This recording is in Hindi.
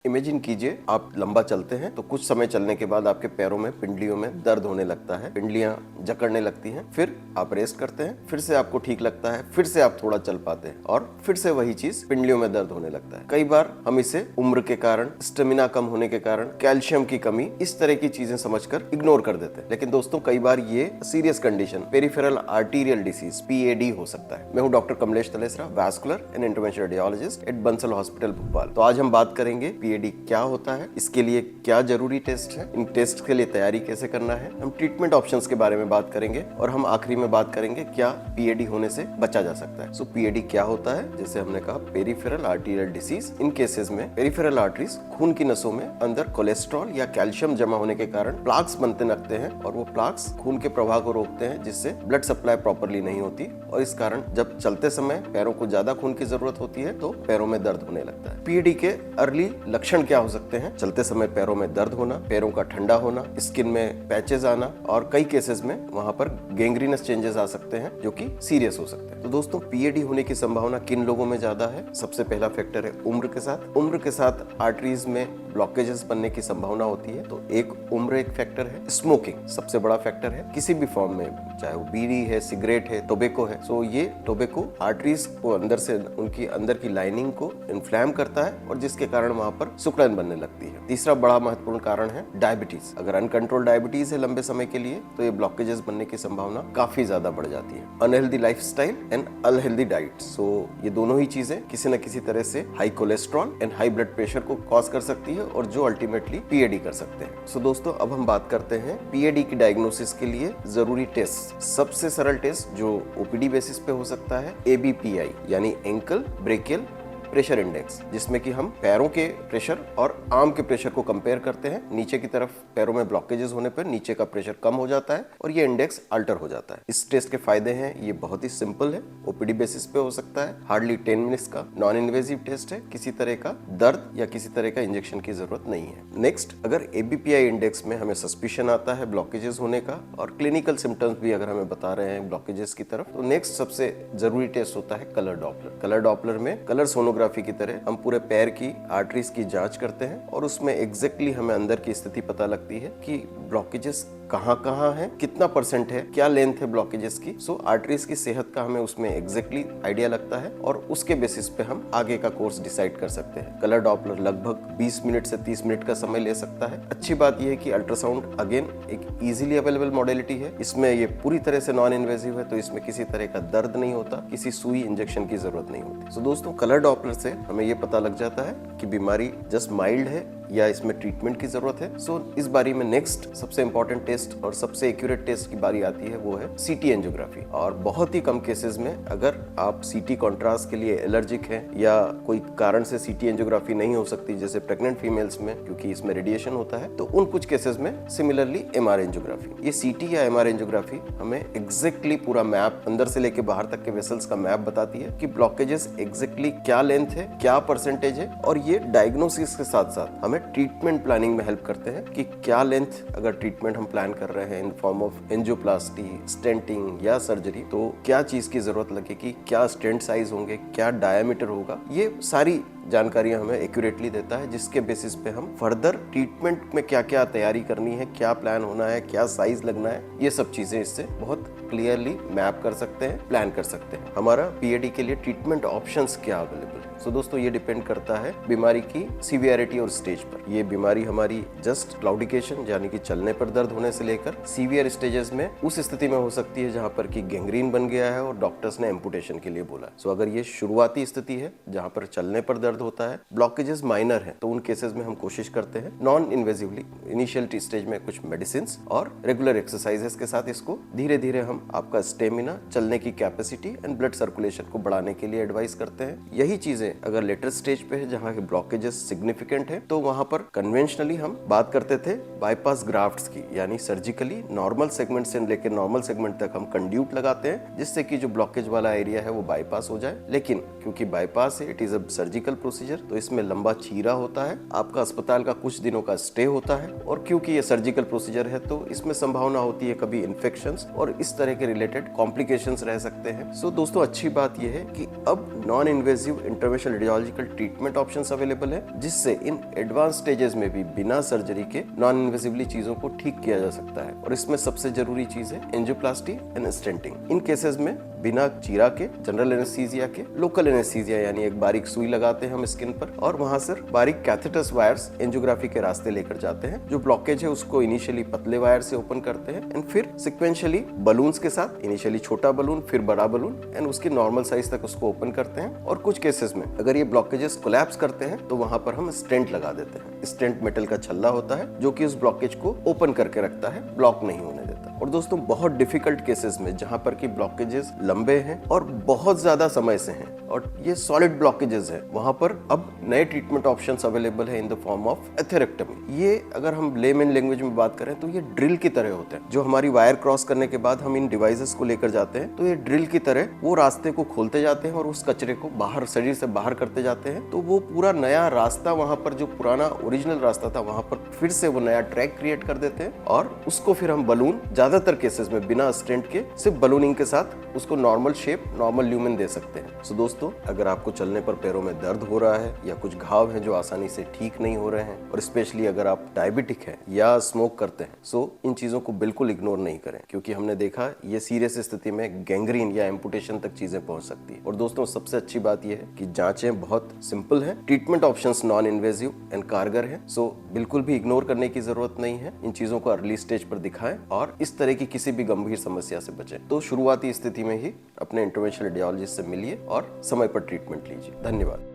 इमेजिन कीजिए आप लंबा चलते हैं तो कुछ समय चलने के बाद आपके पैरों में, पिंडलियों में दर्द होने लगता है, पिंडलियां जकड़ने लगती हैं, फिर आप रेस्ट करते हैं, फिर से आपको ठीक लगता है, फिर से आप थोड़ा चल पाते हैं और फिर से वही चीज पिंडलियों में दर्द होने लगता है। कई बार हम इसे उम्र के कारण, स्टेमिना कम होने के कारण, कैल्शियम की कमी, इस तरह की चीजें समझकर इग्नोर कर देते हैं। लेकिन दोस्तों कई बार ये serious condition peripheral arterial disease PAD हो सकता है। मैं हूं doctor Kamlesh Talesara, vascular and interventional radiologist at Bansal hospital Bhopal. तो आज हम बात करेंगे PAD क्या होता है, इसके लिए क्या जरूरी टेस्ट है, इन टेस्ट के लिए तैयारी कैसे करना है, हम ट्रीटमेंट ऑप्शंस के बारे में बात करेंगे और हम आखिरी में बात करेंगे क्या PAD होने से बचा जा सकता है। सो PAD क्या होता है? जैसे हमने कहा, पेरिफेरल आर्टीरियल डिसीज। इन केसेस में पेरिफेरल आर्टरीज, खून की नसों में अंदर कोलेस्ट्रॉल या कैल्शियम जमा होने के कारण प्लाक्स बनते लगते हैं और वो प्लाक्स खून के प्रवाह को रोकते हैं, जिससे ब्लड सप्लाई प्रॉपरली नहीं होती और इस कारण जब चलते समय पैरों को ज्यादा खून की जरूरत होती है तो पैरों में दर्द होने लगता है। PAD के अर्ली लक्षण क्या हो सकते हैं? चलते समय पैरों में दर्द होना, पैरों का ठंडा होना, स्किन में पैचेस आना और कई केसेस में वहां पर गैंग्रीनस चेंजेस आ सकते हैं जो कि सीरियस हो सकते हैं। तो दोस्तों PAD होने की संभावना किन लोगों में ज्यादा है? सबसे पहला फैक्टर है उम्र के साथ। उम्र के साथ आर्टरीज में ब्लॉकेजेस बनने की संभावना होती है, तो उम्र एक फैक्टर है। स्मोकिंग सबसे बड़ा फैक्टर है, किसी भी फॉर्म में, चाहे वो बीड़ी है, सिगरेट है, टोबैको है। सो ये टोबैको आर्टरीज को अंदर से, उनकी अंदर की लाइनिंग को इन्फ्लेम करता है और जिसके कारण वहां पर सिकुड़न बनने लगती है। तीसरा बड़ा महत्वपूर्ण कारण है डायबिटीज। अगर अनकंट्रोल डायबिटीज है लंबे समय के लिए तो ये ब्लॉकेजेस बनने की संभावना काफी ज्यादा बढ़ जाती है। Unhealthy lifestyle and unhealthy diet, so ये दोनों ही चीजें किसी न किसी तरह से high cholesterol and high blood pressure को कॉज कर सकती है और जो अल्टीमेटली PAD कर सकते हैं। सो दोस्तों अब हम बात करते हैं PAD की डायग्नोसिस के लिए जरूरी टेस्ट। सबसे सरल टेस्ट जो OPD बेसिस पे हो सकता है, ABPI यानी एंकल ब्रेकियल प्रेशर इंडेक्स, जिसमें कि हम पैरों के प्रेशर और आर्म के प्रेशर को कंपेयर करते हैं। नीचे की तरफ पैरों में ब्लॉकेजेस होने पर नीचे का प्रेशर कम हो जाता है और ये इंडेक्स अल्टर हो जाता है। इस टेस्ट के फायदे हैं, ये बहुत ही सिंपल है, OPD बेसिस पे हो सकता है, हार्डली 10 मिनट्स का नॉन इन्वेजिव टेस्ट है, किसी तरह का दर्द या किसी तरह का इंजेक्शन की जरूरत नहीं है। नेक्स्ट, अगर ABPI इंडेक्स में हमें सस्पिशन आता है ब्लॉकेजेस होने का और क्लिनिकल सिम्टम्स भी अगर हमें बता रहे हैं ब्लॉकेजेस की तरफ, तो नेक्स्ट सबसे जरूरी टेस्ट होता है कलर डॉपलर। कलर डॉपलर में कलर सोनोग्राफी की तरह हम पूरे पैर की आर्टरीज की जांच करते हैं और उसमें एग्जैक्टली हमें अंदर की स्थिति पता लगती है कि ब्लॉकेजेस कहाँ है, कितना % है, क्या लेंथ है ब्लॉकेजेस की। सो आर्टरीज की सेहत का हमें उसमें एग्जैक्टली आइडिया लगता है और उसके बेसिस पे हम आगे का कोर्स डिसाइड कर सकते हैं। कलर डॉपलर लगभग 20 मिनट से 30 मिनट का समय ले सकता है। अच्छी बात यह है कि अल्ट्रासाउंड अगेन एक इजीली अवेलेबल मॉडलिटी है, इसमें ये पूरी तरह से नॉन इन्वेजिव है, तो इसमें किसी तरह का दर्द नहीं होता, किसी सुई इंजेक्शन की जरूरत नहीं होती। सो दोस्तों कलर डॉपलर से हमें ये पता लग जाता है कि बीमारी जस्ट माइल्ड है या इसमें ट्रीटमेंट की जरूरत है। सो इस बारी में नेक्स्ट सबसे इंपॉर्टेंट टेस्ट और सबसे एक्यूरेट टेस्ट की बारी आती है, वो है CT एंजियोग्राफी। और बहुत ही कम केसेस में अगर आप CT कॉन्ट्रास्ट के लिए एलर्जिक हैं या कोई कारण से CT एंजियोग्राफी नहीं हो सकती, जैसे प्रेग्नेंट फीमेल्स में, क्योंकि इसमें रेडिएशन होता है, तो उन कुछ केसेस में सिमिलरली MR एंजियोग्राफी। ये CT या MR एंजियोग्राफी हमें एग्जैक्टली पूरा मैप, अंदर से लेके बाहर तक के वेसल्स का मैप बताती है कि ब्लॉकेजेस एग्जैक्टली क्या लेंथ है, क्या % है, और ये डायग्नोसिस के साथ साथ हमें ट्रीटमेंट प्लानिंग में हेल्प करते हैं कि क्या लेंथ अगर ट्रीटमेंट हम प्लान कर रहे हैं in form of angioplasty, stenting या सर्जरी, तो क्या चीज की जरूरत लगेगी, क्या स्टेंट साइज होंगे, क्या डायमीटर होगा, ये सारी जानकारियां हमें एक्यूरेटली देता है, जिसके बेसिस पे हम फर्दर ट्रीटमेंट में क्या क्या तैयारी करनी है, क्या प्लान होना है, क्या साइज लगना है, ये सब चीजें इससे बहुत क्लियरली मैप कर सकते हैं, प्लान कर सकते हैं। हमारा PAD के लिए ट्रीटमेंट ऑप्शंस क्या अवेलेबल है? सो दोस्तों ये डिपेंड करता है बीमारी की सीवियरिटी और स्टेज पर। ये बीमारी हमारी जस्ट क्लाउडिकेशन यानी कि चलने पर दर्द होने से लेकर सीवियर स्टेजेस में उस स्थिति में हो सकती है जहां पर कि गैंग्रीन बन गया है और डॉक्टर्स ने एम्पुटेशन के लिए बोला। सो अगर ये शुरुआती स्थिति है जहां पर चलने पर दर्द होता है, ब्लॉकेजेस माइनर है, तो उन केसेस में हम कोशिश करते हैं नॉन इन्वेजिवली इनिशियल स्टेज में कुछ मेडिसिन और रेगुलर एक्सरसाइजेस के साथ इसको धीरे धीरे हम आपका स्टेमिना, चलने की कैपेसिटी एंड ब्लड सर्कुलेशन को बढ़ाने के लिए एडवाइस करते हैं। यही चीजें अगर लेटर स्टेज पे है जहाँ के ब्लॉकेजेस सिग्निफिकेंट है, तो वहां पर कन्वेंशनली हम बात करते थे बाईपास ग्राफ्ट्स की, यानी सर्जिकली नॉर्मल सेगमेंट से लेकर नॉर्मल सेगमेंट तक हम कंड्यूट लगाते हैं, जिससे कि जो ब्लॉकेज वाला एरिया है वो बाईपास हो जाए। लेकिन क्योंकि बाईपास है, it is a surgical procedure, तो इसमें लंबा चीरा होता है, आपका अस्पताल का कुछ दिनों का स्टे होता है, और क्योंकि ये सर्जिकल प्रोसीजर है तो इसमें संभावना होती है कभी इन्फेक्शंस और इस तरह के रिलेटेड कॉम्प्लिकेशंस रह सकते हैं। सो दोस्तों अच्छी बात यह है कि अब non invasive intervention interventional radiological treatment options available है, जिससे इन एडवांस स्टेजेस में भी बिना सर्जरी के नॉन इन्वेसिवली चीजों को ठीक किया जा सकता है। और इसमें सबसे जरूरी चीज है angioplasty and stenting. In cases में बिना चीरा के, जनरल एनेस्थीसिया के, लोकल एनेस्थीसिया यानी एक बारीक सुई लगाते हैं हम स्किन पर और वहां से बारीक कैथेटर्स वायर्स एंजियोग्राफी के रास्ते लेकर जाते हैं। जो ब्लॉकेज है उसको इनिशियली पतले वायर से ओपन करते हैं एंड फिर सिक्वेंशियली बलून्स के साथ, इनिशियली छोटा बलून फिर बड़ा बलून एंड उसकी नॉर्मल साइज तक उसको ओपन करते हैं। और कुछ केसेस में अगर ये ब्लॉकेजेस कोलैप्स करते हैं तो वहां पर हम स्टेंट लगा देते हैं। स्टेंट मेटल का छल्ला होता है जो कि उस ब्लॉकेज को ओपन करके रखता है, ब्लॉक नहीं होने देता। और दोस्तों बहुत डिफिकल्ट केसेस में जहां पर कि ब्लॉकेजेस लंबे हैं और बहुत ज्यादा समय से हैं और ये सॉलिड ब्लॉकेजेस हैं, वहां पर अब नए ट्रीटमेंट ऑप्शंस अवेलेबल है इन द फॉर्म ऑफ एथेरेक्टमी। ये अगर हम लेमन लैंग्वेज में बात करें तो ये ड्रिल की तरह होते हैं। जो हमारी वायर क्रॉस करने के बाद हम इन डिवाइसेस को लेकर जाते हैं तो ये ड्रिल की तरह वो रास्ते को खोलते जाते हैं और उस कचरे को बाहर, शरीर से बाहर करते जाते हैं। तो वो पूरा नया रास्ता, वहां पर जो पुराना ओरिजिनल रास्ता था वहां पर फिर से वो नया ट्रैक क्रिएट कर देते हैं और उसको फिर हम बलून, ज्यादातर केसेस में बिना स्टेंट के, सिर्फ बलूनिंग के साथ उसको नॉर्मल शेप, नॉर्मल ल्यूमेन दे सकते हैं। सो दोस्तों, अगर आपको चलने पर पैरों में दर्द हो रहा है या कुछ घाव हैं जो आसानी से ठीक नहीं हो रहे हैं और स्पेशली अगर आप डायबिटिक हैं या स्मोक करते हैं, सो इन चीजों को बिल्कुल इग्नोर नहीं करें, क्योंकि हमने देखा ये सीरियस स्थिति में गैंग्रीन या एम्पुटेशन तक चीजें पहुंच सकती है। और दोस्तों सबसे अच्छी बात यह है कि जांचें बहुत सिंपल है, treatment options non invasive and कारगर है। सो बिल्कुल भी इग्नोर करने की जरूरत नहीं है। इन चीजों को अर्ली स्टेज पर दिखाएं और इस तरह की किसी भी गंभीर समस्या से बचें। तो शुरुआती स्थिति में ही अपने इंटरवेंशनल रेडियोलॉजिस्ट से मिलिए और समय पर ट्रीटमेंट लीजिए। धन्यवाद।